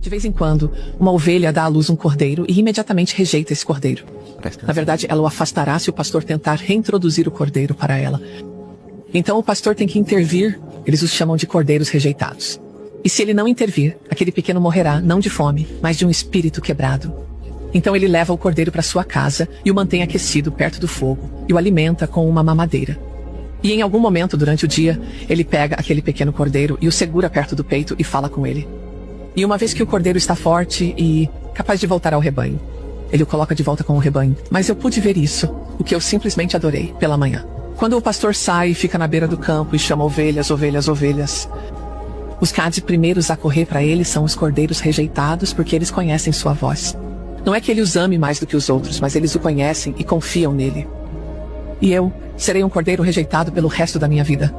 De vez em quando, uma ovelha dá à luz um cordeiro e imediatamente rejeita esse cordeiro. Na verdade, ela o afastará se o pastor tentar reintroduzir o cordeiro para ela. Então o pastor tem que intervir, eles os chamam de cordeiros rejeitados. E se ele não intervir, aquele pequeno morrerá, não de fome, mas de um espírito quebrado. Então ele leva o cordeiro para sua casa e o mantém aquecido perto do fogo e o alimenta com uma mamadeira. E em algum momento durante o dia, ele pega aquele pequeno cordeiro e o segura perto do peito e fala com ele. E uma vez que o cordeiro está forte e capaz de voltar ao rebanho, ele o coloca de volta com o rebanho. Mas eu pude ver isso, o que eu simplesmente adorei, pela manhã. Quando o pastor sai e fica na beira do campo e chama ovelhas, ovelhas, ovelhas, os cadres primeiros a correr para ele são os cordeiros rejeitados porque eles conhecem sua voz. Não é que ele os ame mais do que os outros, mas eles o conhecem e confiam nele. E eu serei um cordeiro rejeitado pelo resto da minha vida.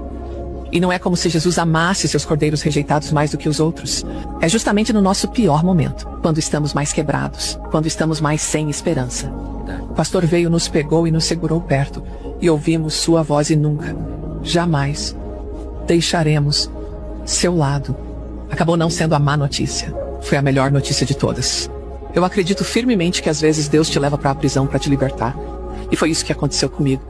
E não é como se Jesus amasse seus cordeiros rejeitados mais do que os outros. É justamente no nosso pior momento, quando estamos mais quebrados, quando estamos mais sem esperança. O pastor veio, nos pegou e nos segurou perto, e ouvimos sua voz e nunca, jamais, deixaremos seu lado. Acabou não sendo a má notícia. Foi a melhor notícia de todas. Eu acredito firmemente que às vezes Deus te leva para a prisão para te libertar. E foi isso que aconteceu comigo.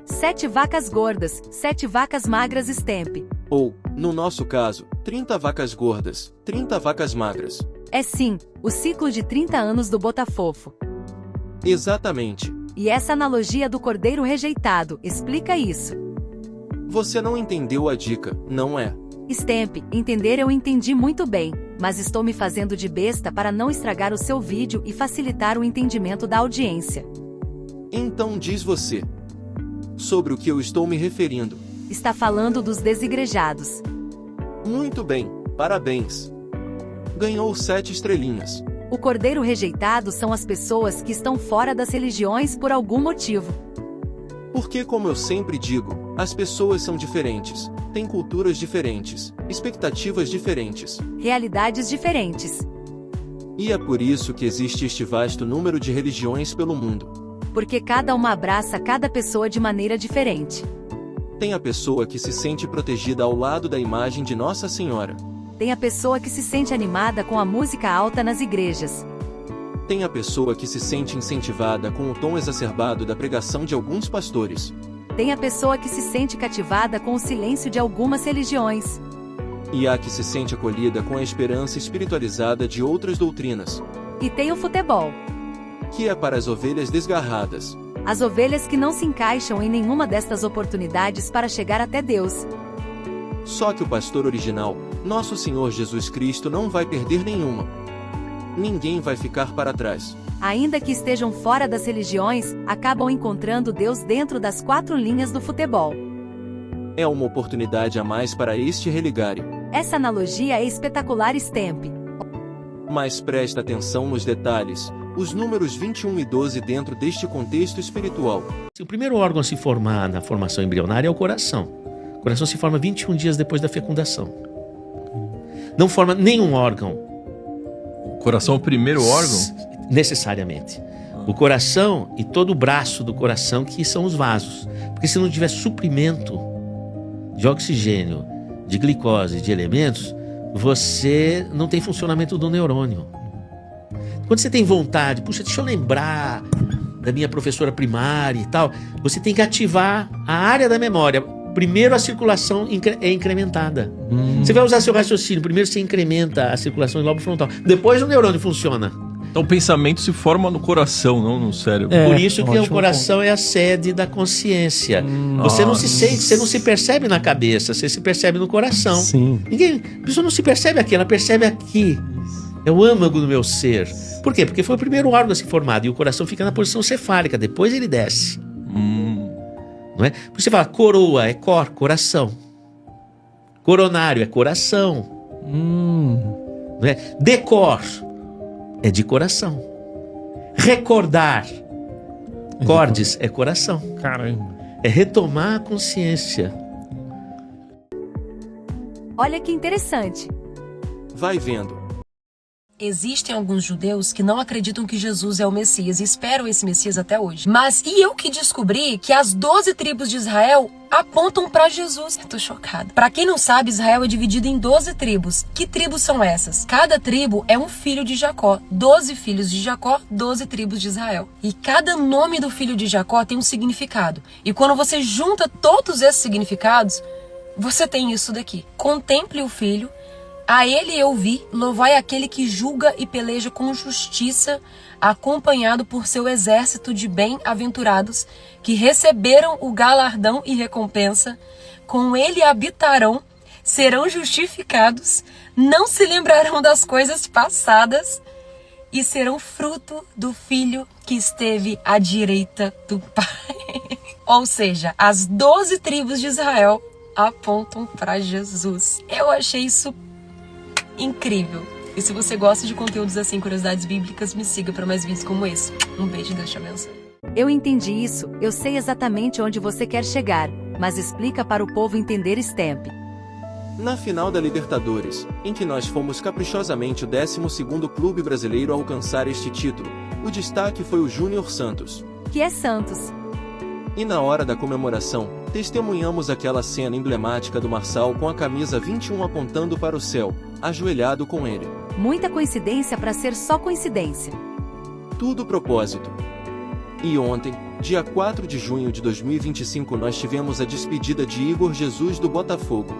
Sete vacas gordas, 7 vacas magras Stamp. Ou, no nosso caso, 30 vacas gordas, 30 vacas magras. É sim, o ciclo de 30 anos do Botafofo. Exatamente. E essa analogia do cordeiro rejeitado explica isso. Você não entendeu a dica, não é? Stamp, entender eu entendi muito bem, mas estou me fazendo de besta para não estragar o seu vídeo e facilitar o entendimento da audiência. Então diz você. Sobre o que eu estou me referindo. Está falando dos desigrejados. Muito bem, parabéns. Ganhou 7 estrelinhas. O cordeiro rejeitado são as pessoas que estão fora das religiões por algum motivo. Porque, como eu sempre digo, as pessoas são diferentes, têm culturas diferentes, expectativas diferentes, realidades diferentes. E é por isso que existe este vasto número de religiões pelo mundo. Porque cada uma abraça cada pessoa de maneira diferente. Tem a pessoa que se sente protegida ao lado da imagem de Nossa Senhora. Tem a pessoa que se sente animada com a música alta nas igrejas. Tem a pessoa que se sente incentivada com o tom exacerbado da pregação de alguns pastores. Tem a pessoa que se sente cativada com o silêncio de algumas religiões. E há que se sente acolhida com a esperança espiritualizada de outras doutrinas. E tem o futebol, que é para as ovelhas desgarradas. As ovelhas que não se encaixam em nenhuma destas oportunidades para chegar até Deus. Só que o pastor original, nosso Senhor Jesus Cristo, não vai perder nenhuma. Ninguém vai ficar para trás. Ainda que estejam fora das religiões, acabam encontrando Deus dentro das 4 linhas do futebol. É uma oportunidade a mais para este religário. Essa analogia é espetacular, Stamp. Mas presta atenção nos detalhes. Os números 21 e 12 dentro deste contexto espiritual. O primeiro órgão a se formar na formação embrionária é o coração. O coração se forma 21 dias depois da fecundação. Não forma nenhum órgão. O coração é o primeiro órgão? Necessariamente. O coração e todo o braço do coração, que são os vasos. Porque se não tiver suprimento de oxigênio, de glicose, de elementos, você não tem funcionamento do neurônio. Quando você tem vontade, puxa, deixa eu lembrar da minha professora primária e tal, você tem que ativar a área da memória. Primeiro a circulação é incrementada. Você vai usar seu raciocínio, primeiro você incrementa a circulação do lobo frontal, depois o neurônio funciona. Então o pensamento se forma no coração, não no cérebro. Por isso que o coração é a sede da consciência. Você não se sente, você não se percebe na cabeça, você se percebe no coração. Sim. A pessoa não se percebe aqui, ela percebe aqui. É o âmago do meu ser. Por quê? Porque foi o primeiro órgão a ser formado e o coração fica na posição cefálica, depois ele desce. Não é? Por isso você fala, coroa é coração. Coronário é coração. Não é? Decor é de coração. Recordar. Cordes é coração. Caramba. É retomar a consciência. Olha que interessante. Vai vendo. Existem alguns judeus que não acreditam que Jesus é o Messias e esperam esse Messias até hoje. Mas eu que descobri que as 12 tribos de Israel apontam para Jesus. Eu tô chocada. Para quem não sabe, Israel é dividido em 12 tribos. Que tribos são essas? Cada tribo é um filho de Jacó. 12 filhos de Jacó, 12 tribos de Israel. E cada nome do filho de Jacó tem um significado. E quando você junta todos esses significados, você tem isso daqui. Contemple o filho. A ele eu vi, louvai aquele que julga e peleja com justiça, acompanhado por seu exército de bem-aventurados, que receberam o galardão e recompensa, com ele habitarão, serão justificados, não se lembrarão das coisas passadas, e serão fruto do filho que esteve à direita do Pai. Ou seja, as 12 tribos de Israel apontam para Jesus. Eu achei isso incrível. E se você gosta de conteúdos assim, curiosidades bíblicas, me siga para mais vídeos como esse. Um beijo e Deus te abençoe. Eu entendi isso, eu sei exatamente onde você quer chegar, mas explica para o povo entender STEMP. Na final da Libertadores, em que nós fomos caprichosamente o 12º clube brasileiro a alcançar este título, o destaque foi o Júnior Santos. Que é Santos. E na hora da comemoração, testemunhamos aquela cena emblemática do Marçal com a camisa 21 apontando para o céu, ajoelhado com ele. Muita coincidência para ser só coincidência. Tudo propósito. E ontem, dia 4 de junho de 2025, nós tivemos a despedida de Igor Jesus do Botafogo.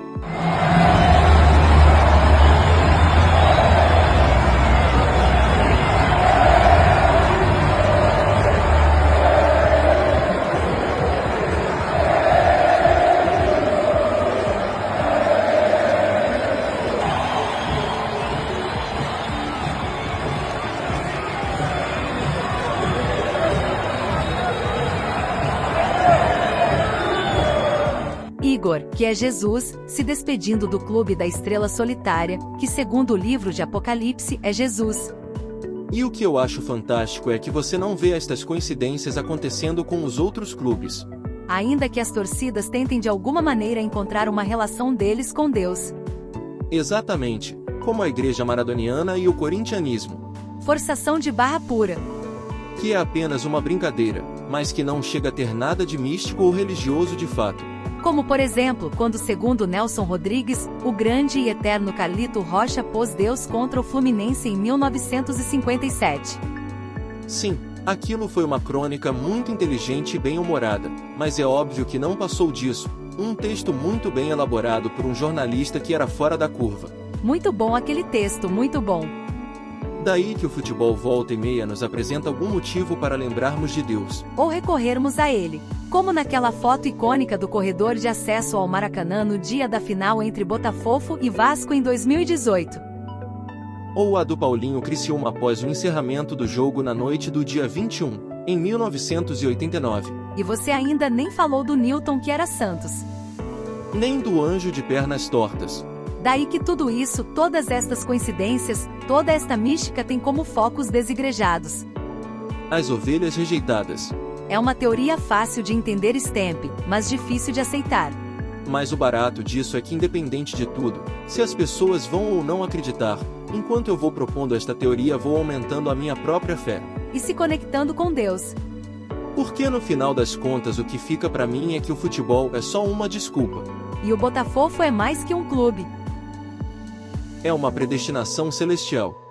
Igor, que é Jesus, se despedindo do clube da estrela solitária, que segundo o livro de Apocalipse é Jesus. E o que eu acho fantástico é que você não vê estas coincidências acontecendo com os outros clubes. Ainda que as torcidas tentem de alguma maneira encontrar uma relação deles com Deus. Exatamente, como a igreja maradoniana e o corintianismo. Forçação de barra pura. Que é apenas uma brincadeira, mas que não chega a ter nada de místico ou religioso de fato. Como por exemplo, quando segundo Nelson Rodrigues, o grande e eterno Carlito Rocha pôs Deus contra o Fluminense em 1957. Sim, aquilo foi uma crônica muito inteligente e bem-humorada, mas é óbvio que não passou disso, um texto muito bem elaborado por um jornalista que era fora da curva. Muito bom aquele texto, muito bom. Daí que o futebol volta e meia nos apresenta algum motivo para lembrarmos de Deus. Ou recorrermos a ele. Como naquela foto icônica do corredor de acesso ao Maracanã no dia da final entre Botafogo e Vasco em 2018. Ou a do Paulinho Criciúma após o encerramento do jogo na noite do dia 21, em 1989. E você ainda nem falou do Newton que era Santos. Nem do anjo de pernas tortas. Daí que tudo isso, todas estas coincidências, toda esta mística tem como foco os desigrejados. As ovelhas rejeitadas. É uma teoria fácil de entender STEMP, mas difícil de aceitar. Mas o barato disso é que independente de tudo, se as pessoas vão ou não acreditar, enquanto eu vou propondo esta teoria vou aumentando a minha própria fé. E se conectando com Deus. Porque no final das contas o que fica pra mim é que o futebol é só uma desculpa. E o Botafogo é mais que um clube. É uma predestinação celestial.